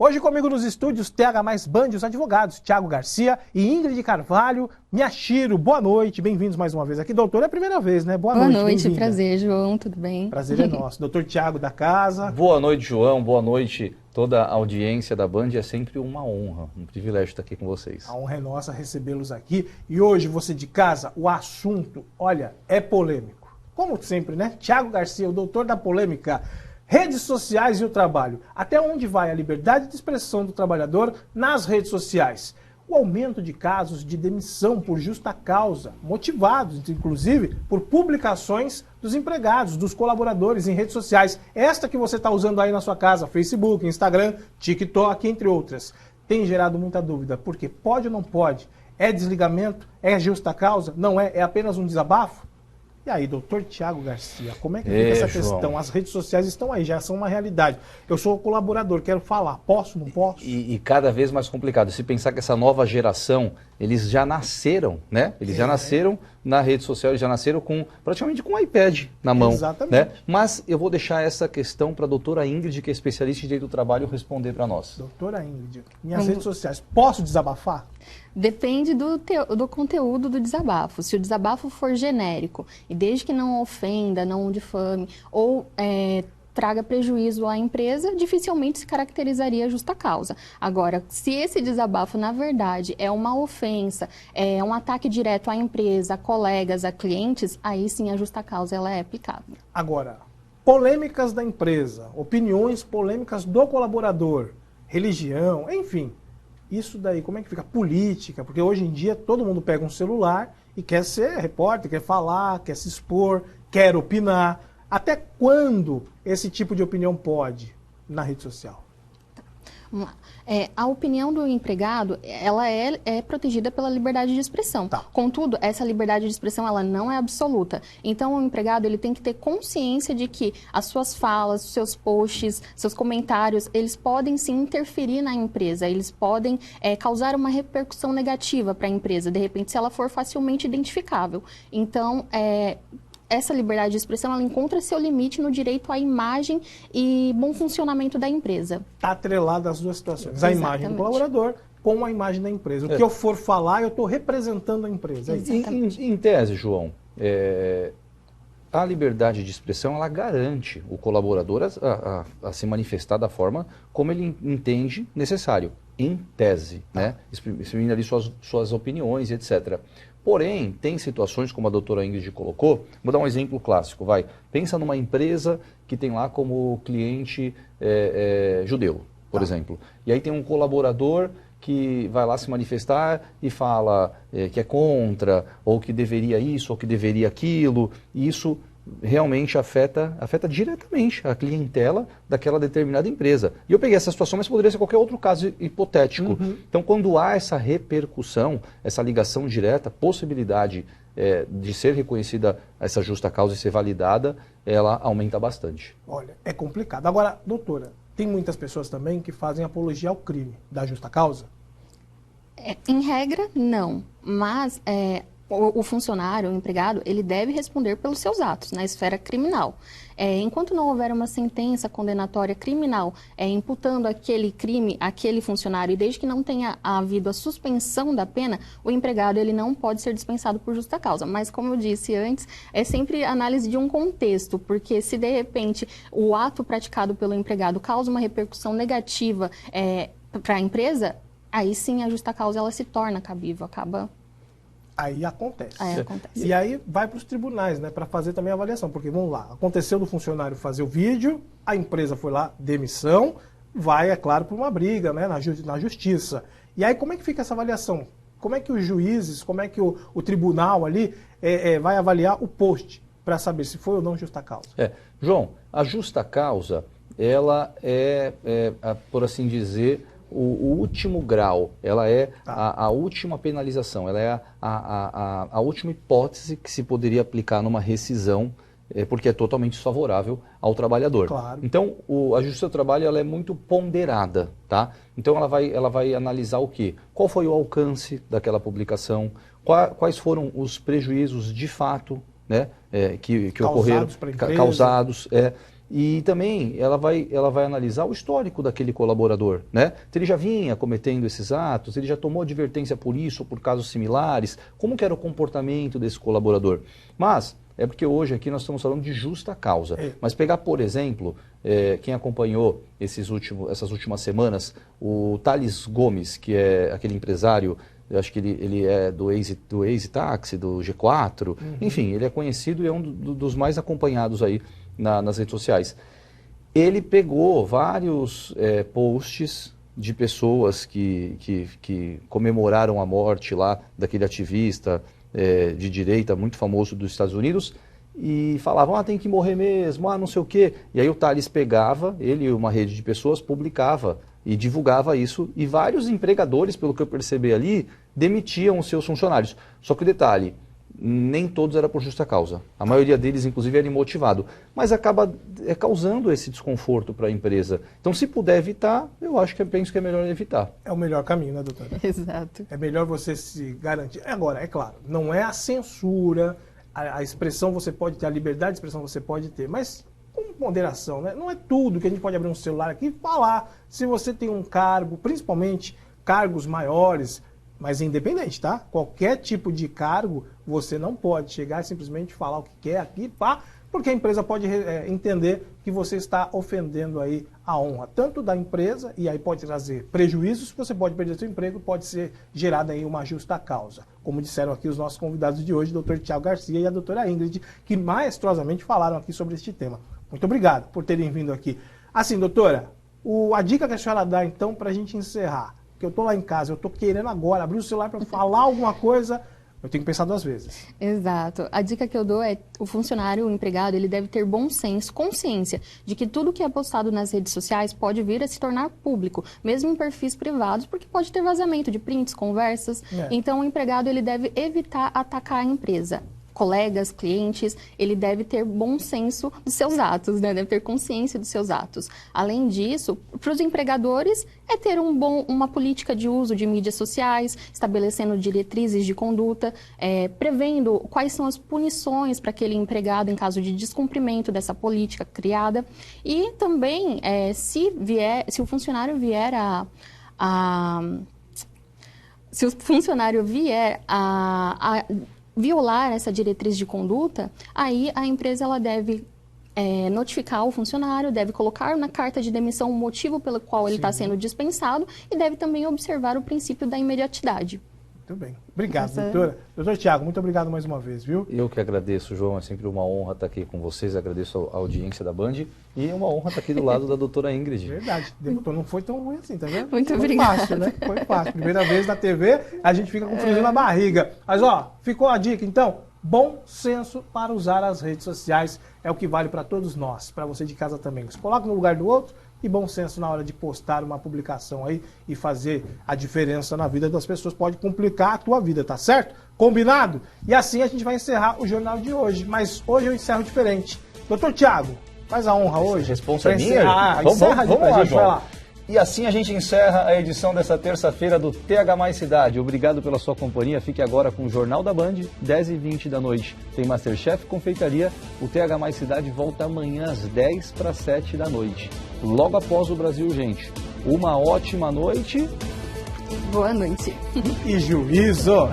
Hoje comigo nos estúdios TH mais Band, os advogados Thiago Garcia e Ingrid Carvalho. Miyashiro, boa noite, bem-vindos mais uma vez aqui. Doutor, é a primeira vez, né? Boa noite, prazer, João, tudo bem? Prazer é nosso. Doutor Thiago da casa. Boa noite, João, boa noite toda a audiência da Band. É sempre uma honra, um privilégio estar aqui com vocês. A honra é nossa recebê-los aqui. E hoje, você de casa, o assunto, olha, é polêmico. Como sempre, né? Thiago Garcia, o doutor da polêmica. Redes sociais e o trabalho. Até onde vai a liberdade de expressão do trabalhador nas redes sociais? O aumento de casos de demissão por justa causa, motivados, inclusive, por publicações dos empregados, dos colaboradores em redes sociais. Esta que você está usando aí na sua casa, Facebook, Instagram, TikTok, entre outras. Tem gerado muita dúvida, porque pode ou não pode? É desligamento? É justa causa? Não é? É apenas um desabafo? E aí, doutor Thiago Garcia, como é que fica essa questão? João. As redes sociais estão aí, já são uma realidade. Eu sou colaborador, quero falar, posso, não posso? E cada vez mais complicado. Se pensar que essa nova geração, eles já nasceram, né? Eles já nasceram na rede social, eles já nasceram praticamente com o iPad na mão. Exatamente. Né? Mas eu vou deixar essa questão para a doutora Ingrid, que é especialista em direito do trabalho, responder para nós. Doutora Ingrid, minhas redes sociais, posso desabafar? Depende do conteúdo do desabafo. Se o desabafo for genérico, e desde que não ofenda, não difame, ou traga prejuízo à empresa, dificilmente se caracterizaria justa causa. Agora, se esse desabafo, na verdade, é uma ofensa, é um ataque direto à empresa, a colegas, a clientes, aí sim a justa causa ela é aplicável. Agora, polêmicas da empresa, opiniões polêmicas do colaborador, religião, enfim, isso daí, como é que fica? Política, porque hoje em dia todo mundo pega um celular e quer ser repórter, quer falar, quer se expor, quer opinar. Até quando esse tipo de opinião pode na rede social? Vamos lá. A opinião do empregado, ela é protegida pela liberdade de expressão. Tá. Contudo, essa liberdade de expressão, ela não é absoluta. Então, o empregado, ele tem que ter consciência de que as suas falas, os seus posts, seus comentários, eles podem sim interferir na empresa, eles podem causar uma repercussão negativa para a empresa, de repente, se ela for facilmente identificável. Então, essa liberdade de expressão, ela encontra seu limite no direito à imagem e bom funcionamento da empresa. Está atrelada às duas situações. A imagem do colaborador com a imagem da empresa. O que eu for falar, eu estou representando a empresa. Em tese, João, a liberdade de expressão, ela garante o colaborador a se manifestar da forma como ele entende necessário. Em tese, né? Exprimindo ali suas opiniões, etc. Porém, tem situações, como a doutora Ingrid colocou, vou dar um exemplo clássico, vai. Pensa numa empresa que tem lá como cliente judeu, por exemplo. E aí tem um colaborador que vai lá se manifestar e fala que é contra, ou que deveria isso, ou que deveria aquilo, e isso realmente afeta diretamente a clientela daquela determinada empresa. E eu peguei essa situação, mas poderia ser qualquer outro caso hipotético. Uhum. Então, quando há essa repercussão, essa ligação direta, possibilidade de ser reconhecida essa justa causa e ser validada, ela aumenta bastante. Olha, é complicado. Agora, doutora, tem muitas pessoas também que fazem apologia ao crime da justa causa? Em regra, não. Mas o funcionário, o empregado, ele deve responder pelos seus atos na esfera criminal. Enquanto não houver uma sentença condenatória criminal imputando aquele crime àquele funcionário, e desde que não tenha havido a suspensão da pena, o empregado ele não pode ser dispensado por justa causa. Mas, como eu disse antes, é sempre análise de um contexto, porque se de repente o ato praticado pelo empregado causa uma repercussão negativa para a empresa, aí sim a justa causa ela se torna cabível, acaba... Aí acontece. Acontece. E aí vai para os tribunais, né, para fazer também a avaliação. Porque, vamos lá, aconteceu do funcionário fazer o vídeo, a empresa foi lá, demissão, vai, é claro, para uma briga, né, na justiça. E aí como é que fica essa avaliação? Como é que os juízes, como é que o tribunal ali vai avaliar o post para saber se foi ou não justa causa? João, a justa causa, ela por assim dizer, o último grau, ela é a última penalização, ela é a última hipótese que se poderia aplicar numa rescisão, porque é totalmente desfavorável ao trabalhador. Claro. Então, a Justiça do Trabalho ela é muito ponderada, tá? Então, ela vai analisar o quê? Qual foi o alcance daquela publicação, quais foram os prejuízos de fato, né, que ocorreram, causados, E também ela vai analisar o histórico daquele colaborador, né? Se ele já vinha cometendo esses atos, se ele já tomou advertência por isso ou por casos similares, como que era o comportamento desse colaborador. Mas é porque hoje aqui nós estamos falando de justa causa. Mas pegar, por exemplo, quem acompanhou essas últimas semanas, o Thales Gomes, que é aquele empresário, eu acho que ele é do Easy Taxi, do G4, enfim, ele é conhecido e é um dos mais acompanhados aí nas redes sociais. Ele pegou vários posts de pessoas que comemoraram a morte lá daquele ativista de direita muito famoso dos Estados Unidos e falavam, tem que morrer mesmo, não sei o quê. E aí o Thales pegava, ele e uma rede de pessoas publicava e divulgava isso, e vários empregadores, pelo que eu percebi ali, demitiam os seus funcionários. Só que o detalhe, nem todos era por justa causa. A maioria deles, inclusive, era imotivado. Mas acaba causando esse desconforto para a empresa. Então, se puder evitar, penso que é melhor evitar. É o melhor caminho, né, doutora? Exato. É melhor você se garantir. Agora, é claro, não é a censura, a expressão você pode ter, a liberdade de expressão você pode ter, mas com ponderação, né? Não é tudo que a gente pode abrir um celular aqui e falar. Se você tem um cargo, principalmente cargos maiores, mas independente, tá? Qualquer tipo de cargo, você não pode chegar e simplesmente falar o que quer aqui, pá, porque a empresa pode entender que você está ofendendo aí a honra, tanto da empresa, e aí pode trazer prejuízos, você pode perder seu emprego, pode ser gerada aí uma justa causa. Como disseram aqui os nossos convidados de hoje, o Dr. Thiago Garcia e a doutora Ingrid, que maestrosamente falaram aqui sobre este tema. Muito obrigado por terem vindo aqui. Assim, doutora, a dica que a senhora dá, então, para a gente encerrar, que eu estou lá em casa, eu estou querendo agora abrir o celular para falar alguma coisa, eu tenho que pensar 2 vezes. Exato. A dica que eu dou é o funcionário, o empregado, ele deve ter bom senso, consciência de que tudo que é postado nas redes sociais pode vir a se tornar público, mesmo em perfis privados, porque pode ter vazamento de prints, conversas. Então, o empregado ele deve evitar atacar a empresa. Colegas, clientes, ele deve ter bom senso dos seus atos, né? Deve ter consciência dos seus atos. Além disso, para os empregadores, é ter uma política de uso de mídias sociais, estabelecendo diretrizes de conduta, prevendo quais são as punições para aquele empregado em caso de descumprimento dessa política criada. E também, se o funcionário vier a violar essa diretriz de conduta, aí a empresa ela deve notificar o funcionário, deve colocar na carta de demissão o motivo pelo qual ele está sendo dispensado e deve também observar o princípio da imediatidade. Muito bem. Obrigado, doutora. Doutor Thiago, muito obrigado mais uma vez, viu? Eu que agradeço, João. É sempre uma honra estar aqui com vocês. Agradeço a audiência da Band e é uma honra estar aqui do lado da doutora Ingrid. Verdade. Não foi tão ruim assim, tá vendo? Muito obrigada. Foi fácil, né? Foi fácil. Primeira vez na TV, a gente fica com friozinho na barriga. Mas, ficou a dica, então. Bom senso para usar as redes sociais é o que vale para todos nós, para você de casa também. Se coloca no lugar do outro e bom senso na hora de postar uma publicação aí e fazer a diferença na vida das pessoas. Pode complicar a tua vida, tá certo? Combinado? E assim a gente vai encerrar o jornal de hoje, mas hoje eu encerro diferente. Doutor Thiago, faz a honra hoje. Responsa é minha? Vamos lá, João. Vai lá. E assim a gente encerra a edição dessa terça-feira do TH Mais Cidade. Obrigado pela sua companhia. Fique agora com o Jornal da Band, 10h20 da noite. Tem Masterchef Confeitaria. O TH Mais Cidade volta amanhã às 10h para 7 da noite. Logo após o Brasil, gente. Uma ótima noite. Boa noite. E juízo.